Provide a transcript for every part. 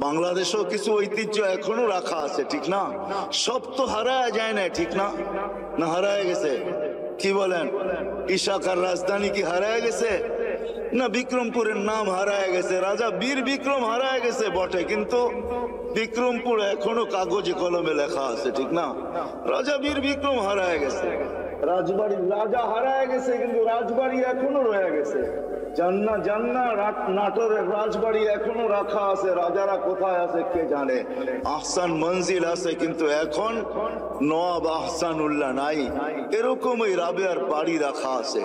বাংলাদেশেও কিছু ঐতিহ্য এখনো রাখা আছে, ঠিক না? সব তো হারায় যায় না, ঠিক না? না হারায় গেছে? কি বলেন? ইশাকার রাজধানী কি হারায় গেছে? না বিক্রমপুরের নাম হারায় গেছে, রাজা বীর বিক্রম হারায় গেছে বটে, কিন্তু বিক্রমপুর এখনো কাগজে কলমে লেখা আছে, ঠিক না? রাজা বীর বিক্রম হারায় গেছে, রাজবাড়ির রাজা হারায় গেছে, কিন্তু রাজবাড়ি এখনো রয়ে গেছে। জান্না জান্না নাটোরের রাজবাড়ি এখনো রাখা আছে, রাজারা কোথায় আছে কে জানে। আহসান মঞ্জিল আছে, কিন্তু এখন নওয়াব আহসানুল্লাহ নাই। এরকমই রাবেয়ার বাড়ি রাখা আছে,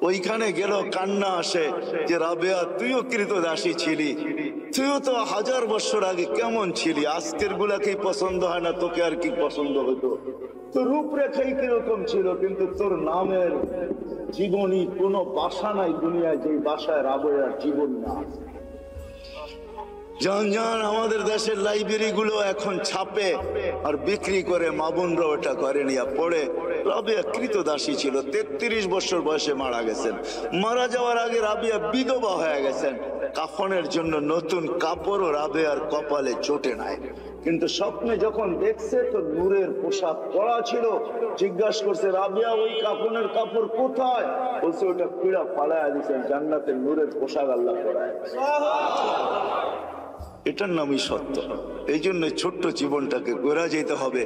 ওইখানে গেল কান্না আসে যে রাবেয়া তুইও কৃতদাসী ছিলি, তুইও তো 1000 বছর আগে কেমন ছিলি, আজকের গুলাকেই পছন্দ হয় না, তোকে আর কি পছন্দ হতো? তোর রূপরেখাই কিরকম ছিল, কিন্তু তোর নামের জীবনী কোনো বাসা নাই দুনিয়ায় যে বাসায় রাবেয়ার জীবন না। জান জান আমাদের দেশের লাইব্রেরি গুলো এখন ছাপে আর বিক্রি করে, মা বোনরা ওটা করে নিয়ে পড়ে। রাবেয়া কৃতদাসী ছিল, 33 বছর বয়সে মারা গেছেন। মারা যাওয়ার আগে রাবেয়া বিধবা হয়ে গেছেন। কাফনের জন্য নতুন কাপড়ও রাবেয়ার কপালে জোটে নাই, কিন্তু স্বপ্নে যখন দেখছে তো নূরের পোশাক পরা ছিল। জিজ্ঞাসা করছে রাবেয়া ওই কাফনের কাপড় কোথায়? বলছে ওটা পীড়া পালায়া দিয়েছেন, জান্নাতের নূরের পোশাক আল্লাহ পরায়। এটার নামই সত্য। এই জন্য ছোট্ট জীবনটাকে গোরা যেতে হবে।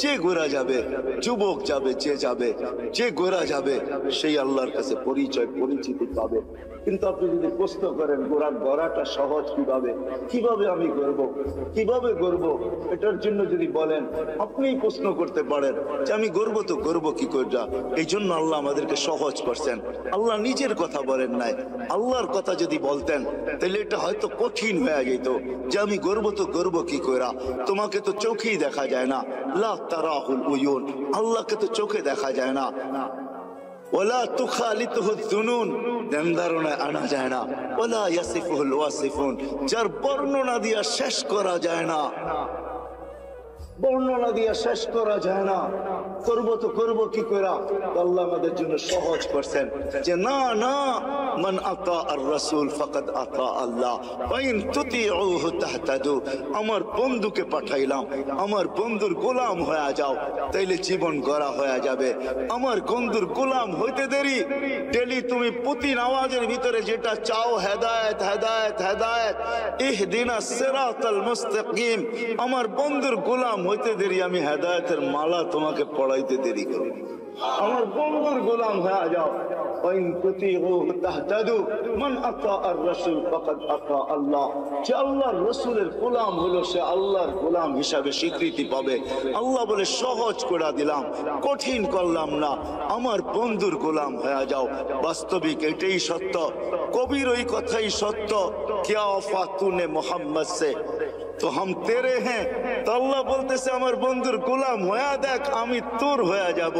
যে গোরা যাবে, যুবক যাবে, যে যাবে, যে গোরা যাবে সেই আল্লাহর কাছে পরিচয় পরিচিতি পাবে। কিন্তু আপনি যদি প্রশ্ন করেন গড়াটা সহজ কিভাবে, কিভাবে আমি গড়বো, কিভাবে গড়বো, এটার জন্য যদি বলেন আপনিই প্রশ্ন করতে পারেন যে আমি গড়বো তো গড়বো কি করে। এই জন্য আল্লাহ আমাদেরকে সহজ করছেন। আল্লাহ নিজের কথা বলেন নাই, আল্লাহর কথা যদি বলতেন তাহলে এটা হয়তো কঠিন হয়ে যেত যে আমি গর্ব তো গর্ব কি কইরা, তোমাকে তো চোখেই দেখা যায় না, লা তারাহুল উয়ুন, আল্লাহকে তো চোখে দেখা যায় না, ওয়ালা তুখালিতুহু যুনুন, ধ্যান ধারণায় আনা যায় না, ওয়ালা ইয়াসিফুল ওয়াসিফুন, যার বর্ণনা দিয়া শেষ করা যায় না, বর্ণনা দিয়া শেষ করা যায় না। করবো তো করবো কি কইরা? আল্লাহ আমাদের জন্য সহজ করছেন যে না না, মান আতা আর রাসূল ফাকাদ আতা আল্লাহ ওয়া ইন তুতিউহু তাহতাদু। আমার বন্ধুকে পাঠাইলাম, আমার বন্ধুর গোলাম হয়ে যাও, তাইলে জীবন গড়া হয়ে যাবে। আমার বন্ধুর গোলাম হইতে দেরি, ডেলি তুমি প্রতি নামাজের ভিতরে যেটা চাও হেদায়েত হেদায়েত হেদায়েত, ইহদিনাস সিরাতাল মুস্তাকিম, আমার বন্ধুর গোলাম হইতে দেরি, আমি হেদায়েতের মালা তোমাকে পড়াইতে দেরি করব। আমার বন্ধুর গোলাম হয়ে যাও। ওয়াইন তুতিউহু তাহতাদু, মান আতা আর রাসূল ফাকাদ আতা আল্লাহ। যে আল্লাহর রাসূলের গোলাম হলো সে আল্লাহর গোলাম হিসাবে স্বীকৃতি পাবে। আল্লাহ বলে সহজ করে দিলাম, কঠিন করলাম না, আমার বন্ধুর গোলাম হয়ে যাও। বাস্তবিক এটাই সত্য, কবির ওই কথাই সত্য, क्या वफा तूने मोहम्मद से तो हम तेरे हैं। तो अल्लाह बोलते से আমার বন্ধুর গোলাম হয়ে দেখ, আমি তোর হয়ে যাব।